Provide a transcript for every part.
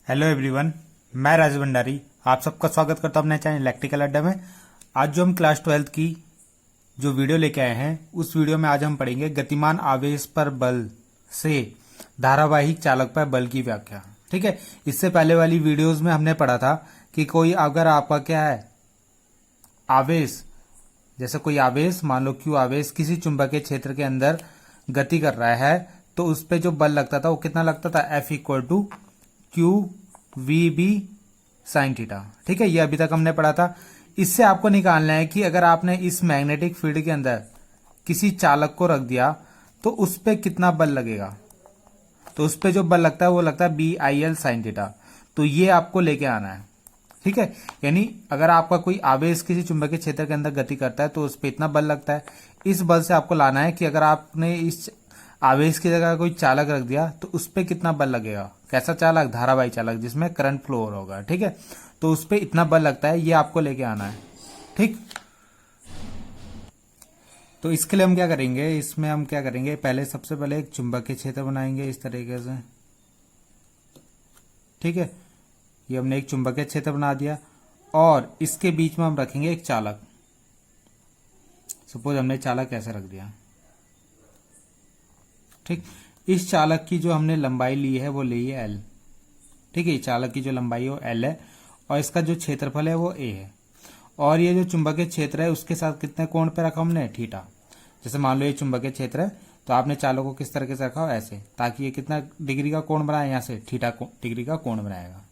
Hello everyone, मैं राज भंडारी आप सबका स्वागत करता हूं अपने चैनल इलेक्ट्रिकल अड्डा में। आज जो हम क्लास 12 की जो वीडियो लेके आए हैं, उस वीडियो में आज हम पढ़ेंगे गतिमान आवेश पर बल से धारावाहिक चालक पर बल की व्याख्या। ठीक है, इससे पहले वाली वीडियोस में हमने पढ़ा था कि कोई अगर आपका क्या है आवेश, जैसे कोई आवेश मान लो क्यू आवेश किसी चुंबकीय क्षेत्र के अंदर गति कर रहा है तो उस पर जो बल लगता था वो कितना लगता था, F equal to Q V B sine theta. ठीक है, ये अभी तक हमने पढ़ा था। इससे आपको निकालना है कि अगर आपने इस मैग्नेटिक फील्ड के अंदर किसी चालक को रख दिया तो उस पर कितना बल लगेगा। तो उस पर जो बल लगता है वो लगता है B I L sine theta. तो ये आपको लेके आना है। ठीक है, यानी अगर आपका कोई आवेश किसी चुंबकीय क्षेत्र के अंदर गति करता है तो उस पर इतना बल लगता है। इस बल से आपको लाना है कि अगर आपने इस आवेश की जगह कोई चालक रख दिया तो उस पर कितना बल लगेगा। कैसा चालक, धारावाही चालक जिसमें करंट फ्लो हो रहा होगा। ठीक है, तो उस पर इतना बल लगता है, ये आपको लेके आना है। ठीक, तो इसके लिए हम क्या करेंगे, इसमें हम क्या करेंगे, पहले सबसे पहले एक चुंबकीय क्षेत्र बनाएंगे इस तरीके से। ठीक है, ये हमने एक चुंबकीय क्षेत्र बना दिया और इसके बीच में हम रखेंगे एक चालक। सपोज हमने चालक ऐसे रख दिया। ठीक, इस चालक की जो हमने लंबाई ली है वो ली है एल। ठीक है, चालक की जो लंबाई है वो एल है और इसका जो क्षेत्रफल है वो ए है। और ये जो चुंबकीय क्षेत्र है उसके साथ कितने कोण पे रखा हमने, थीटा। जैसे मान लो ये चुंबकीय क्षेत्र है तो आपने चालक को किस तरीके से रखा हो, ऐसे, ताकि ये कितना डिग्री का कोण बनाए, यहाँ से थीटा डिग्री का कोण बनाएगा।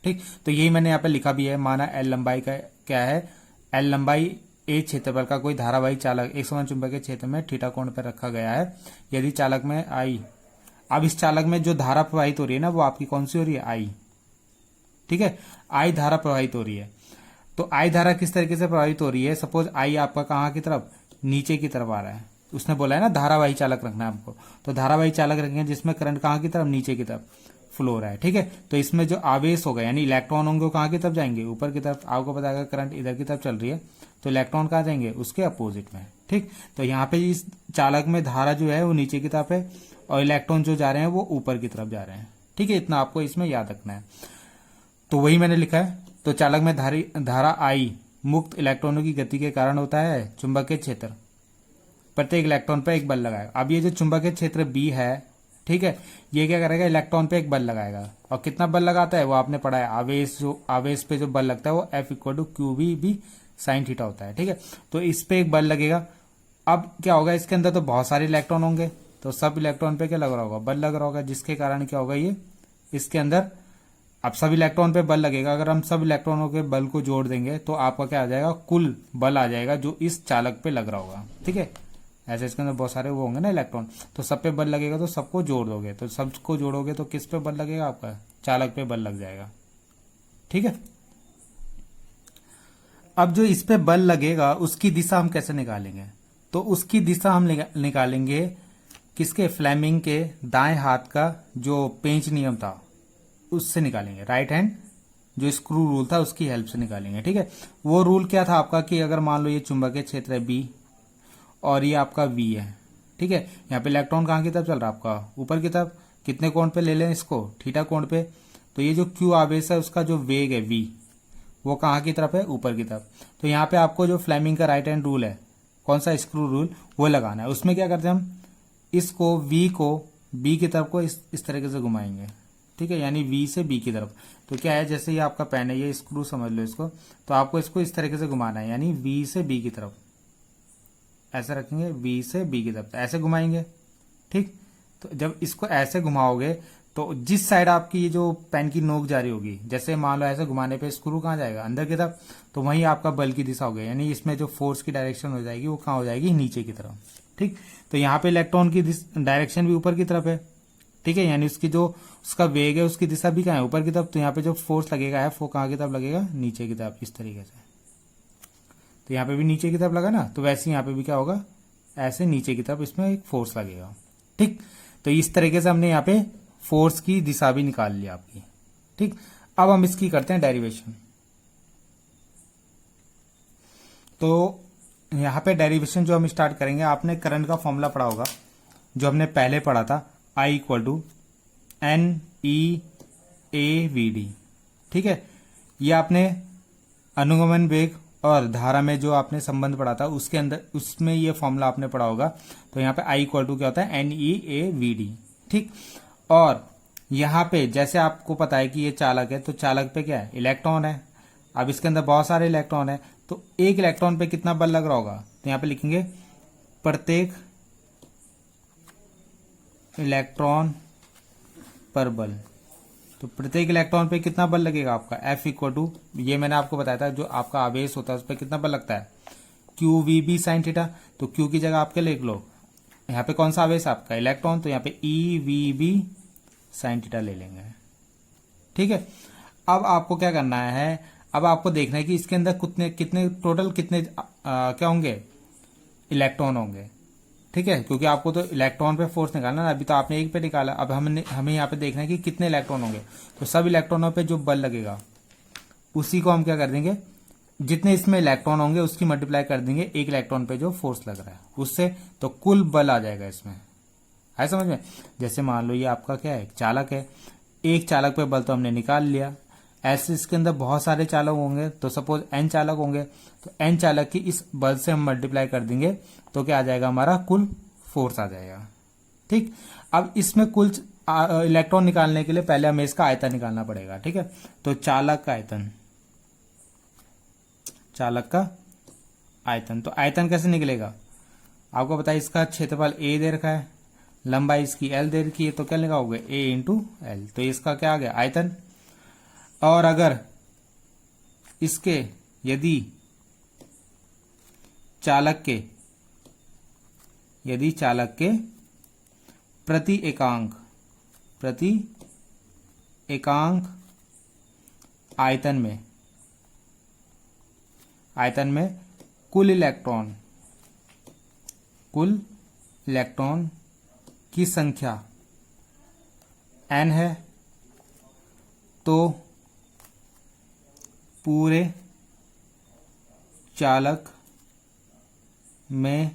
ठीक, तो यही मैंने यहाँ पे लिखा भी है। माना एल लंबाई का क्या है, एल लंबाई ए क्षेत्रफल का कोई धारावाही चालक एक समान चुंबकीय क्षेत्र में थीटा कोण पर रखा गया है। यदि चालक में आई, अब इस चालक में जो धारा प्रवाहित हो रही है ना वो आपकी कौन सी हो रही है, आई। ठीक है, आई धारा प्रवाहित हो रही है। तो आई धारा किस तरीके से प्रवाहित हो रही है, सपोज आई आपका कहाँ की तरफ, नीचे की तरफ आ रहा है। उसने बोला है ना धारावाही चालक रखना है आपको, तो धारावाही चालक रखेंगे जिसमें करंट कहाँ की तरफ, नीचे की तरफ फ्लो हो रहा है। ठीक है, तो इसमें जो आवेश होगा यानी इलेक्ट्रॉन होंगे वो कहाँ की तरफ जाएंगे, ऊपर की तरफ। आपको पता है करंट इधर की तरफ चल रही है तो इलेक्ट्रॉन कहाँ जाएंगे, उसके अपोजिट में। ठीक, तो यहाँ पे इस चालक में धारा जो है वो नीचे की तरफ है और इलेक्ट्रॉन जो जा रहे हैं वो ऊपर की तरफ जा रहे हैं। ठीक है, इतना आपको इसमें याद रखना है। तो वही मैंने लिखा है। तो चालक में धारा आई मुक्त इलेक्ट्रॉनों की गति के कारण होता है चुंबकीय क्षेत्र, प्रत्येक इलेक्ट्रॉन पर एक बल लगाएगा। अब ये जो चुंबकीय क्षेत्र बी है, ठीक है, ये क्या करेगा, इलेक्ट्रॉन पे एक बल लगाएगा। और कितना बल लगाता है वो आपने पढ़ा है, आवेश पे जो बल लगता है वो F equal to Q V B sine theta होता है। ठीक है, तो इस पे एक बल लगेगा। अब क्या होगा, इसके अंदर तो बहुत सारे इलेक्ट्रॉन होंगे तो सब इलेक्ट्रॉन पे क्या लग रहा होगा, बल लग रहा होगा, जिसके कारण क्या होगा, ये इसके अंदर अब सब इलेक्ट्रॉन पे बल लगेगा। अगर हम सब इलेक्ट्रॉनों के बल को जोड़ देंगे तो आपका क्या आ जाएगा, कुल बल आ जाएगा जो इस चालक पे लग रहा होगा। ठीक है, ऐसे इसके अंदर बहुत सारे वो होंगे ना इलेक्ट्रॉन, तो सब पे बल लगेगा तो सबको जोड़ दोगे, तो सबको जोड़ोगे तो किस पे बल लगेगा, आपका चालक पे बल लग जाएगा। ठीक है, अब जो इस पे बल लगेगा उसकी दिशा हम कैसे निकालेंगे, तो उसकी दिशा हम निकालेंगे किसके, फ्लेमिंग के दाएं हाथ का जो पेंच नियम था उससे निकालेंगे। राइट हैंड जो स्क्रू रूल था उसकी हेल्प से निकालेंगे। ठीक है, वो रूल क्या था आपका कि अगर मान लो ये चुंबकीय क्षेत्र है बी और ये आपका V है। ठीक है, यहाँ पे इलेक्ट्रॉन कहाँ की तरफ चल रहा है, आपका ऊपर की तरफ। कितने कोण पे ले लें इसको, थीटा कोण पे। तो ये जो Q आवेश है उसका जो वेग है V, वो कहाँ की तरफ है, ऊपर की तरफ। तो यहाँ पे आपको जो फ्लेमिंग का राइट हैंड रूल है, कौन सा, स्क्रू रूल, वो लगाना है। उसमें क्या करते हैं हम, इसको V को B की तरफ को इस तरीके से घुमाएंगे। ठीक है, यानी V से B की तरफ। तो क्या है, जैसे ये आपका पेन है, ये स्क्रू समझ लो इसको, तो आपको इसको इस तरीके से घुमाना है, यानी V से B की तरफ ऐसे रखेंगे, V से B की तरफ ऐसे घुमाएंगे। ठीक, तो जब इसको ऐसे घुमाओगे तो जिस साइड आपकी ये जो पेन की नोक जा रही होगी, जैसे मान लो ऐसे घुमाने पे स्क्रू कहाँ जाएगा, अंदर की तरफ, तो वहीं आपका बल की दिशा होगी, यानी इसमें जो फोर्स की डायरेक्शन हो जाएगी वो कहाँ हो जाएगी, नीचे की तरफ। ठीक, तो यहाँ पे इलेक्ट्रॉन की डायरेक्शन भी ऊपर की तरफ है। ठीक है, यानी उसकी जो उसका वेग है उसकी दिशा भी कहाँ है, ऊपर की तरफ। तो यहाँ पे जो फोर्स लगेगा है वो कहाँ की तरफ लगेगा, नीचे की तरफ, इस तरीके से। तो यहाँ पे भी नीचे की तरफ लगा ना, तो वैसे यहाँ पे भी क्या होगा, ऐसे नीचे की तरफ इसमें एक फोर्स लगेगा। ठीक, तो इस तरीके से हमने यहाँ पे फोर्स की दिशा भी निकाल ली आपकी। ठीक, अब हम इसकी करते हैं डेरिवेशन। तो यहाँ पे डेरिवेशन जो हम स्टार्ट करेंगे, आपने करंट का फॉर्मूला पढ़ा होगा जो हमने पहले पढ़ा था, I equal to N E AVD। ठीक है, ये आपने अनुगमन वेग और धारा में जो आपने संबंध पढ़ा था उसके अंदर, उसमें ये फॉर्मूला आपने पढ़ा होगा। तो यहाँ पे I इक्वल टू क्या होता है, NEAVD। ठीक, और यहाँ पे जैसे आपको पता है कि ये चालक है, तो चालक पे क्या है, इलेक्ट्रॉन है। अब इसके अंदर बहुत सारे इलेक्ट्रॉन है, तो एक इलेक्ट्रॉन पे कितना बल लग रहा होगा, तो यहाँ पे लिखेंगे प्रत्येक इलेक्ट्रॉन पर बल। तो प्रत्येक इलेक्ट्रॉन पे कितना बल लगेगा आपका, F इक्वल टू, ये मैंने आपको बताया था, जो आपका आवेश होता है उस पर कितना बल लगता है, QVB साइन थीटा। तो Q की जगह आपके लिख लो, यहाँ पे कौन सा आवेश आपका, इलेक्ट्रॉन, तो यहाँ पे EVB साइन थीटा ले लेंगे। ठीक है, अब आपको क्या करना है, अब आपको देखना है कि इसके अंदर कितने कितने टोटल कितने क्या होंगे, इलेक्ट्रॉन होंगे। ठीक है, क्योंकि आपको तो इलेक्ट्रॉन पे फोर्स निकालना है, अभी तो आपने एक पे निकाला, अब हमें यहाँ पे देखना है कि कितने इलेक्ट्रॉन होंगे। तो सब इलेक्ट्रॉनों पे जो बल लगेगा उसी को हम क्या कर देंगे, जितने इसमें इलेक्ट्रॉन होंगे उसकी मल्टीप्लाई कर देंगे एक इलेक्ट्रॉन पे जो फोर्स लग रहा है उससे, तो कुल बल आ जाएगा इसमें। है समझ में। जैसे मान लो ये आपका क्या है, चालक है, एक चालक पे बल तो हमने निकाल लिया, ऐसे इसके अंदर बहुत सारे चालक होंगे, तो सपोज N चालक होंगे, तो N चालक की इस बल से हम मल्टीप्लाई कर देंगे, तो क्या आ जाएगा, हमारा कुल फोर्स आ जाएगा। ठीक, अब इसमें कुल इलेक्ट्रॉन निकालने के लिए पहले हमें इसका आयतन निकालना पड़ेगा। ठीक है, तो चालक का आयतन, चालक का आयतन, तो आयतन कैसे निकलेगा, आपको पता है इसका क्षेत्रफल A दे रखा है, लंबाई इसकी L दे रखी है, तो क्या लगाओगे, A इंटू L, तो इसका क्या आ गया, आयतन। और अगर इसके यदि चालक के प्रति एकांक आयतन में कुल इलेक्ट्रॉन की संख्या n है, तो पूरे चालक में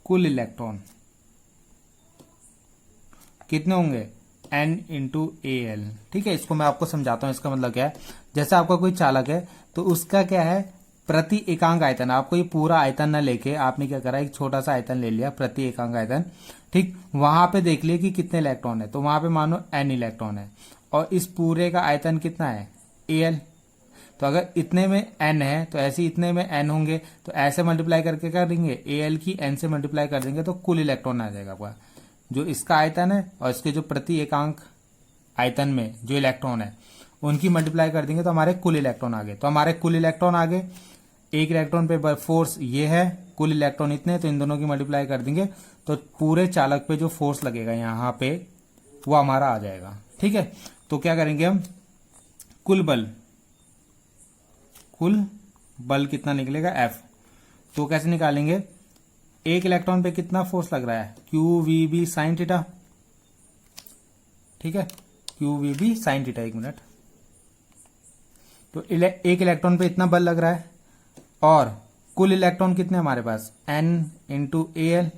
कुल इलेक्ट्रॉन कितने होंगे, N इंटू AL। ठीक है, इसको मैं आपको समझाता हूं, इसका मतलब क्या है, जैसे आपका कोई चालक है तो उसका क्या है, प्रति एकांक आयतन, आपको ये पूरा आयतन ना लेके आपने क्या करा, एक छोटा सा आयतन ले लिया, प्रति एकांक आयतन। ठीक, वहां पे देख लिए कि कितने इलेक्ट्रॉन है, तो वहां पे मानो N इलेक्ट्रॉन है, और इस पूरे का आयतन कितना है, AL। तो अगर इतने में N है तो ऐसे इतने में N होंगे, तो ऐसे मल्टीप्लाई करके कर देंगे, AL की N से मल्टीप्लाई कर देंगे, तो कुल इलेक्ट्रॉन आ जाएगा आपका, जो इसका आयतन है और इसके जो प्रति एकांक आयतन में जो इलेक्ट्रॉन है उनकी मल्टीप्लाई कर देंगे, तो हमारे कुल इलेक्ट्रॉन आ गए। तो हमारे कुल इलेक्ट्रॉन आ गए, एक इलेक्ट्रॉन पे फोर्स ये है, कुल इलेक्ट्रॉन इतने, तो इन दोनों की मल्टीप्लाई कर देंगे, तो पूरे चालक पे जो फोर्स लगेगा यहाँ पे वो हमारा आ जाएगा। ठीक है, तो क्या करेंगे हम, कुल बल कितना निकलेगा, F। तो कैसे निकालेंगे, एक इलेक्ट्रॉन पे कितना फोर्स लग रहा है, QVB साइन थीटा। ठीक है, QVB साइन थीटा, एक मिनट, तो एक इलेक्ट्रॉन पे इतना बल लग रहा है, और कुल इलेक्ट्रॉन कितने हमारे पास, N इंटू AL।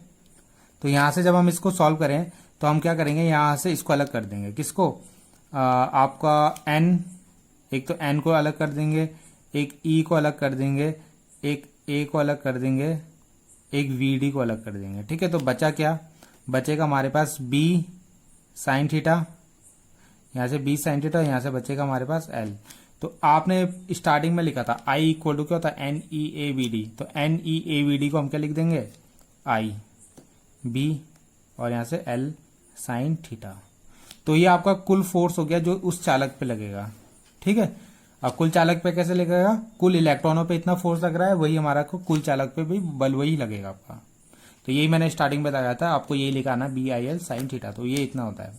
तो यहां से जब हम इसको सॉल्व करें तो हम क्या करेंगे, यहां से इसको अलग कर देंगे, किसको, आपका N, एक तो N को अलग कर देंगे, एक E को अलग कर देंगे, एक A को अलग कर देंगे, एक VD को अलग कर देंगे। ठीक है, तो बचा क्या, बचेगा हमारे पास B साइन थीटा, यहां से B साइन थीटा, यहां से बचेगा हमारे पास L। तो आपने स्टार्टिंग में लिखा था I इक्वल टू क्या होता है, NEAVD, तो NEAVD को हम क्या लिख देंगे, I B, और यहां से L साइन थीटा। तो ये आपका कुल फोर्स हो गया जो उस चालक पे लगेगा। ठीक है, अब कुल चालक पे कैसे लगेगा, कुल इलेक्ट्रॉनों पे इतना फोर्स लग रहा है, वही हमारा को कुल चालक पे भी बल वही लगेगा आपका। तो यही मैंने स्टार्टिंग में बताया था, आपको यही लिखाना BIL साइन थीटा, तो ये इतना होता है।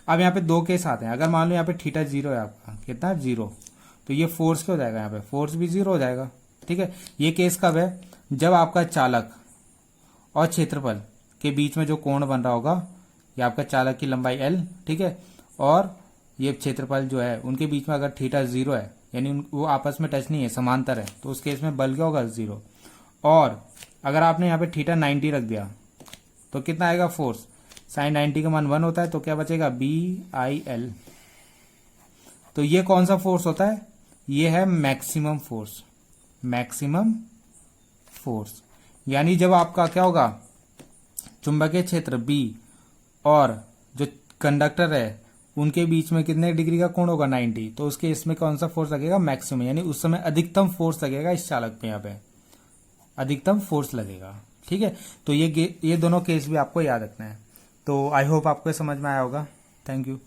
अब यहाँ पे दो केस आते हैं, अगर मान लो यहाँ पे थीटा 0 है आपका, कितना 0, तो ये फोर्स क्या हो जाएगा, यहाँ पे फोर्स भी 0 हो जाएगा। ठीक है, ये केस कब है, जब आपका चालक और क्षेत्रफल के बीच में जो कोण बन रहा होगा, ये आपका चालक की लंबाई L, ठीक है, और ये क्षेत्रफल जो है उनके बीच में अगर थीटा 0 है, यानी वो आपस में टच नहीं है, समांतर है, तो उस केस में बल क्या होगा, 0। और अगर आपने यहाँ पे थीटा 90 रख दिया तो कितना आएगा फोर्स, साइन 90 का मान 1 होता है, तो क्या बचेगा, BIL। तो ये कौन सा फोर्स होता है, ये है मैक्सिमम फोर्स। मैक्सिमम फोर्स यानी जब आपका क्या होगा, चुंबकीय क्षेत्र B और जो कंडक्टर है उनके बीच में कितने डिग्री का कोण होगा, 90, तो उसके इसमें कौन सा फोर्स लगेगा, मैक्सिमम, यानी उस समय अधिकतम फोर्स लगेगा इस चालक पे, यहाँ पे अधिकतम फोर्स लगेगा। ठीक है, तो ये दोनों केस भी आपको याद रखना है। तो आई होप आपको समझ में आया होगा। Thank you.